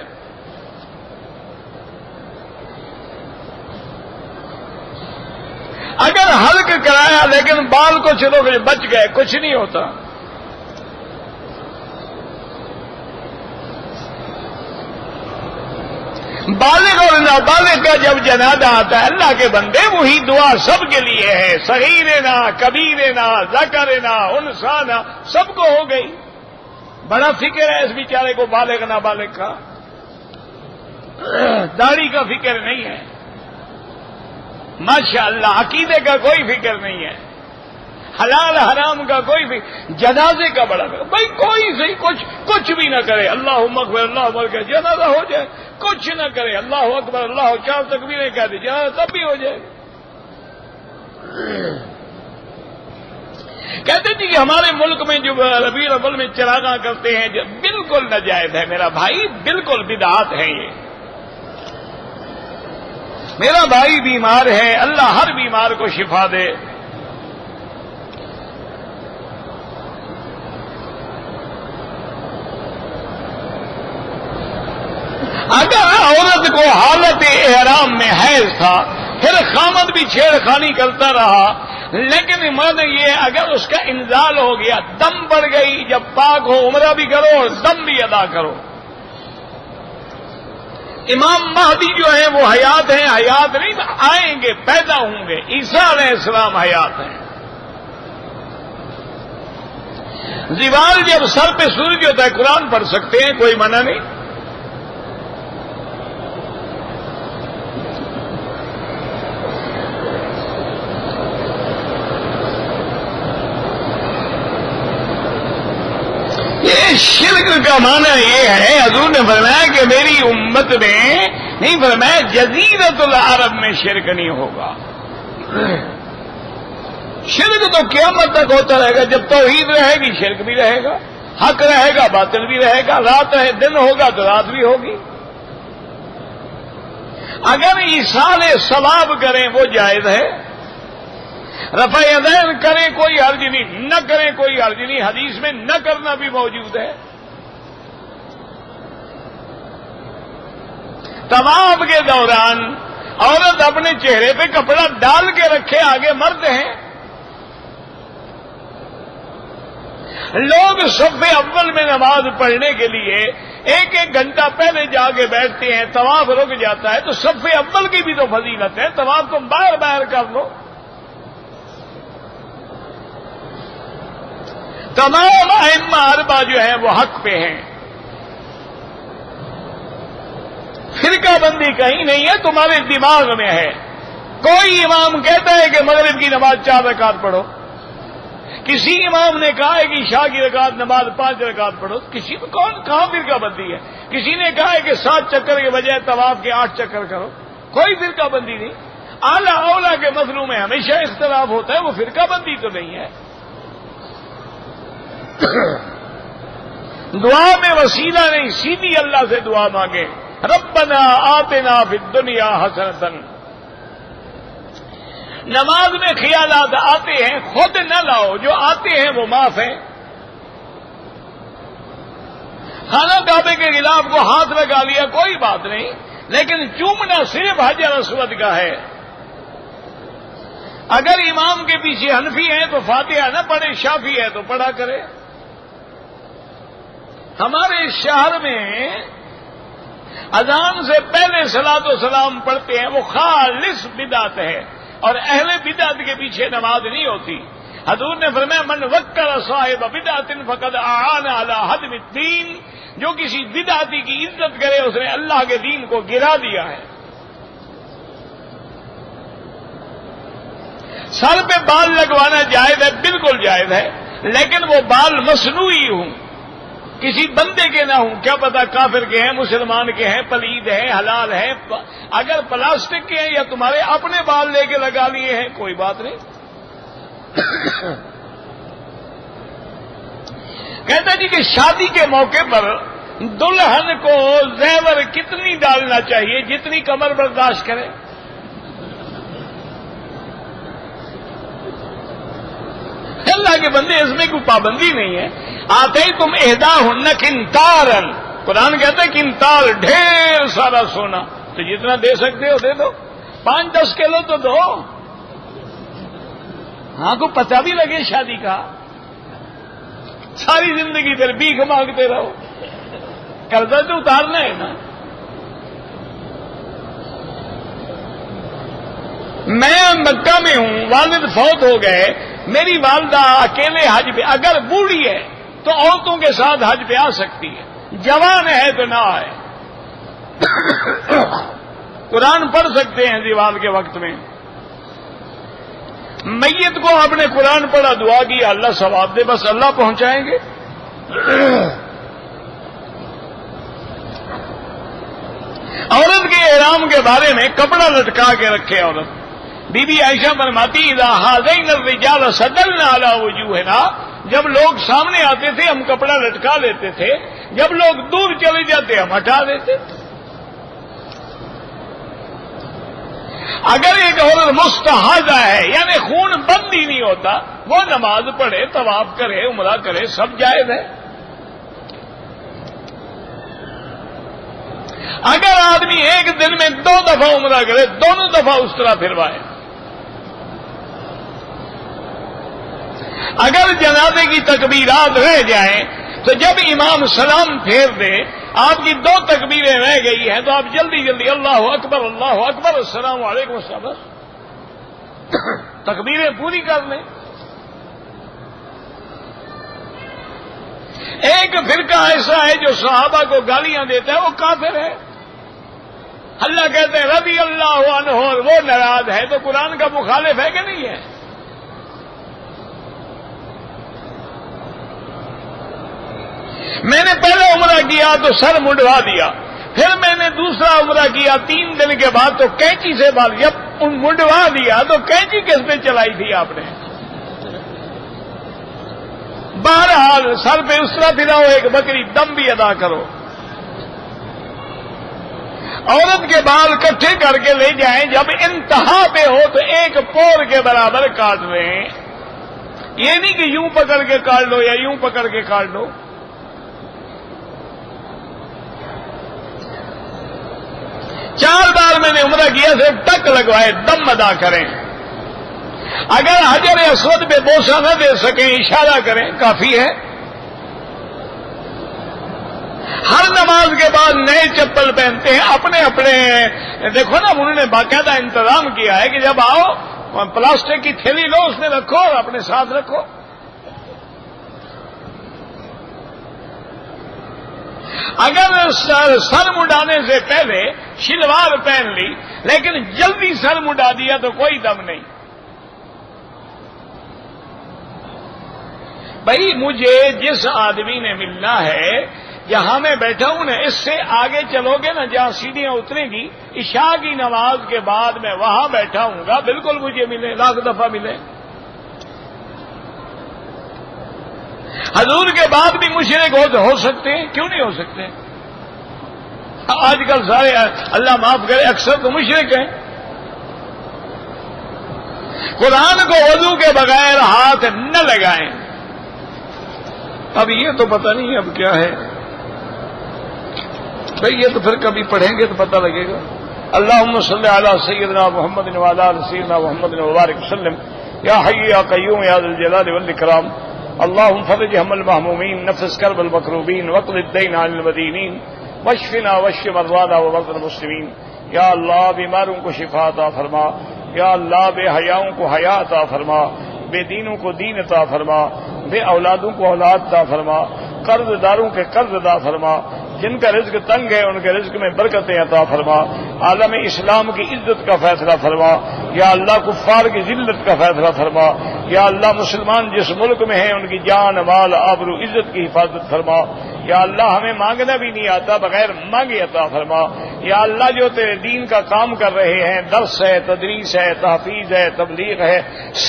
[SPEAKER 1] اگر حلق کرایا لیکن بال کو چلو بچ گئے، کچھ نہیں ہوتا۔ بالغ اور نابالغ کا جب جنازہ آتا ہے، اللہ کے بندے وہی دعا سب کے لیے ہے، صغیرنا کبیرنا ذکرنا انثانا، سب کو ہو گئی۔ بڑا فکر ہے اس بیچارے کو بالغ نابالغ کا، داڑھی کا فکر نہیں ہے، ماشاء اللہ عقیدے کا کوئی فکر نہیں ہے، حلال حرام کا کوئی فکر، جنازے کا بڑا فکر۔ بھائی کوئی صحیح کچھ بھی نہ کرے، اللہم اکبر اللہ اکبر کہ جنازہ ہو جائے، کچھ نہ کرے، اللہ اکبر اللہ، 4 تکبیریں کہہ دی، جنازہ تب بھی ہو جائے۔ کہتے تھے کہ ہمارے ملک میں جو ربیع الاول میں چراغاں کرتے ہیں جو بالکل ناجائز ہے میرا بھائی، بالکل بدعات ہے یہ۔ میرا بھائی بیمار ہے، اللہ ہر بیمار کو شفا دے۔ اگر عورت کو حالت احرام میں حیض تھا، پھر خامد بھی چھیڑ خانی کرتا رہا، لیکن مانا یہ اگر اس کا انزال ہو گیا، دم بڑھ گئی، جب پاک ہو عمرہ بھی کرو اور دم بھی ادا کرو۔ امام مہدی جو ہیں وہ حیات ہیں، حیات نہیں آئیں گے، پیدا ہوں گے، عیسیٰ علیہ السلام حیات ہیں۔ زوال جب سر پہ سورج ہوتا ہے قرآن پڑھ سکتے ہیں، کوئی منع نہیں۔ شرک کا معنی یہ ہے، حضور نے فرمایا کہ میری امت میں نہیں، فرمایا جزیرۃ العرب میں شرک نہیں ہوگا۔ شرک تو قیامت تک ہوتا رہے گا، جب توحید رہے گی شرک بھی رہے گا، حق رہے گا باطل بھی رہے گا، رات رہے دن ہوگا تو رات بھی ہوگی۔ اگر ایصال ثواب کریں وہ جائز ہے، رفع یدین کریں کوئی حرج نہیں، نہ کریں کوئی حرج نہیں، حدیث میں نہ کرنا بھی موجود ہے۔ طواف کے دوران عورت اپنے چہرے پہ کپڑا ڈال کے رکھے، آگے مرد ہیں، لوگ صف اول میں نماز پڑھنے کے لیے 1 گھنٹہ پہلے جا کے بیٹھتے ہیں، طواف رک جاتا ہے، تو صف اول کی بھی تو فضیلت ہے، طواف تم باہر باہر کر لو۔ تمام ائمہ اربعہ جو ہیں وہ حق پہ ہیں، فرقہ بندی کہیں نہیں ہے، تمہارے دماغ میں ہے۔ کوئی امام کہتا ہے کہ مغرب کی نماز 4 رکعت پڑھو، کسی امام نے کہا ہے کہ عشاء کی رکعت نماز 5 رکعت پڑھو، کسی میں کہاں فرقہ بندی ہے؟ کسی نے کہا ہے کہ 7 چکر کے بجائے طواف کے 8 چکر کرو، کوئی فرقہ بندی نہیں۔ اعلیٰ اولیٰ کے مسئلوں میں ہمیشہ اختلاف ہوتا ہے، وہ فرقہ بندی تو نہیں ہے۔ دعا میں وسیلہ نہیں، سیدھی اللہ سے دعا مانگے، ربنا آتنا فی الدنیا حسنۃ۔ نماز میں خیالات آتے ہیں، خود نہ لاؤ، جو آتے ہیں وہ معاف ہیں۔ خانہ کعبے کے خلاف کو ہاتھ لگا لیا کوئی بات نہیں، لیکن چومنا صرف حجر اسود کا ہے۔ اگر امام کے پیچھے حنفی ہیں تو فاتحہ نہ پڑھے، شافعی ہے تو پڑھا کرے۔ ہمارے شہر میں اذان سے پہلے صلاۃ و سلام پڑھتے ہیں وہ خالص بدعت ہے، اور اہل بدعت کے پیچھے نماز نہیں ہوتی۔ حضور نے فرمایا من وکر صاحب بدعت فقد اعان علی ہدم الدین، جو کسی بدعتی کی عزت کرے اس نے اللہ کے دین کو گرا دیا ہے۔ سر پہ بال لگوانا جائز ہے، بالکل جائز ہے، لیکن وہ بال مصنوعی ہوں، کسی بندے کے نہ ہوں، کیا پتا کافر کے ہیں، مسلمان کے ہیں، پلید ہیں، حلال ہیں۔ اگر پلاسٹک کے ہیں یا تمہارے اپنے بال لے کے لگا لیے ہیں کوئی بات نہیں۔ کہتا جی کہ شادی کے موقع پر دلہن کو زیور کتنی ڈالنا چاہیے جتنی کمر برداشت کرے؟ اللہ کے بندے اس میں کوئی پابندی نہیں ہے۔ آتے ہی تم احداہن قنطارا، قرآن کہتا ہے قنطار ڈھیر سارا سونا، تو جتنا دے سکتے ہو دے دو، 5-10 کلو تو دو، ہاں کو پتہ بھی لگے شادی کا۔ ساری زندگی پھر بھیک مانگتے رہو، قرضہ تو اتارنا ہے نا۔ میں مکہ میں ہوں، والد فوت ہو گئے، میری والدہ اکیلے حج پہ، اگر بوڑھی ہے تو عورتوں کے ساتھ حج پہ آ سکتی ہے، جوان ہے تو نہ آئے۔ قرآن پڑھ سکتے ہیں زوال کے وقت میں۔ میت کو آپ نے قرآن پڑھا، دعا کی، اللہ ثواب دے، بس اللہ پہنچائیں گے۔ عورت کے احرام کے بارے میں کپڑا لٹکا کے رکھے عورت۔ بی بی عائشہ فرماتی اذا حاذین الرجال سدلنا علی وجوہنا، جب لوگ سامنے آتے تھے ہم کپڑا لٹکا لیتے تھے، جب لوگ دور چلے جاتے ہم ہٹا دیتے۔ اگر ایک عورت مستحاضہ ہے یعنی خون بند ہی نہیں ہوتا، وہ نماز پڑھے، طواف کرے، عمرہ کرے، سب جائز ہے۔ اگر آدمی ایک دن میں 2 دفعہ عمرہ کرے، دونوں دفعہ اس طرح پھروائے۔ اگر جنازے کی تکبیرات رہ جائیں تو جب امام سلام پھیر دے، آپ کی 2 تکبیریں رہ گئی ہیں تو آپ جلدی جلدی اللہ اکبر السلام علیکم السلام، تکبیریں پوری کر لیں۔ ایک فرقہ ایسا ہے جو صحابہ کو گالیاں دیتا ہے، وہ کافر ہے۔ اللہ کہتے ہیں رضی اللہ عنہ، وہ ناراض ہے تو قرآن کا مخالف ہے کہ نہیں ہے؟ میں نے پہلے عمرہ کیا تو سر منڈوا دیا، پھر میں نے دوسرا عمرہ کیا 3 دن کے بعد تو کینچی سے بال، جب منڈوا دیا تو کینچی کس پہ چلائی تھی آپ نے؟ بہرحال سر پہ اس طرح پھراؤ، ایک بکری دم بھی ادا کرو۔ عورت کے بال کٹھے کر کے لے جائیں، جب انتہا پہ ہو تو 1 پور کے برابر کاٹ لیں، یہ نہیں کہ یوں پکڑ کے کاٹ لو یا یوں پکڑ کے کاٹ لو۔ 4 بار میں نے عمرہ کیا، صرف ٹک لگوائے، دم ادا کریں۔ اگر حجر اسود پہ بوسہ نہ دے سکیں، اشارہ کریں، کافی ہے۔ ہر نماز کے بعد نئے چپل پہنتے ہیں، اپنے دیکھو نا، انہوں نے باقاعدہ انتظام کیا ہے کہ جب آؤ پلاسٹک کی تھیلی لو، اس میں رکھو اور اپنے ساتھ رکھو۔ اگر سر مڈانے سے پہلے شلوار پہن لی لیکن جلدی سر مڈا دیا تو کوئی دم نہیں۔ بھائی مجھے جس آدمی نے ملنا ہے، جہاں میں بیٹھا ہوں نا، اس سے آگے چلو گے نا، جہاں سیڑھیاں اتریں گی، عشاء کی نماز کے بعد میں وہاں بیٹھا ہوں گا، بالکل مجھے ملے، 1,00,000 دفعہ ملے۔ حضور کے بعد بھی مشرک ہو سکتے ہیں، کیوں نہیں ہو سکتے؟ آج کل سارے اللہ معاف کرے اکثر تو مشرک ہیں۔ قرآن کو وضو کے بغیر ہاتھ نہ لگائیں۔ اب یہ تو پتہ نہیں اب کیا ہے بھئی، یہ تو پھر کبھی پڑھیں گے تو پتہ لگے گا۔ اللہم صلی علی سیدنا محمد وعلی آل سیدنا محمد وبارک وسلم، یا حی یا قیوم یا ذی الجلال والاکرام۔ اللہم فرج ہم المہمومین، نفس کرب المکروبین، واقض الدین عن المدینین، واشفنا واشف مرضانا ومرضى المسلمین. یا اللہ بیماروں کو شفا عطا فرما. یا اللہ بے حیاؤں کو حیا عطا فرما، بے دینوں کو دین عطا فرما، بے اولادوں کو اولاد عطا فرما، قرض داروں کے قرض عطا فرما، جن کا رزق تنگ ہے ان کے رزق میں برکتیں عطا فرما. عالم اسلام کی عزت کا فیصلہ فرما. یا اللہ کفار کی ذلت کا فیصلہ فرما. یا اللہ مسلمان جس ملک میں ہیں ان کی جان مال آبرو عزت کی حفاظت فرما. یا اللہ ہمیں مانگنا بھی نہیں آتا، بغیر مانگے عطا فرما. یا اللہ جو تیرے دین کا کام کر رہے ہیں، درس ہے، تدریس ہے، تحفیظ ہے، تبلیغ ہے،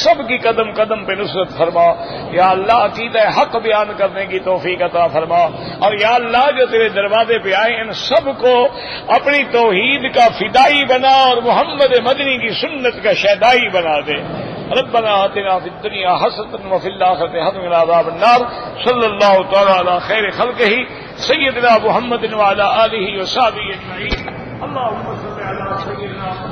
[SPEAKER 1] سب کی قدم قدم پہ نصرت فرما. یا اللہ عقیدہ حق بیان کرنے کی توفیق عطا فرما. اور یا اللہ جو تیرے دروازے پہ آئے ان سب کو اپنی توحید کا فدائی بنا اور محمد مدنی کی سنت کا شیدائی بنا دے. ربنا آتنا فی الدنیا حسنۃ وفی الآخرۃ حسنۃ وقنا عذاب النار. صلی اللہ تعالی علی خیر خلقہ سیدنا محمد وعلی آلہ وصحبہ اجمعین. اللهم صل علی سیدنا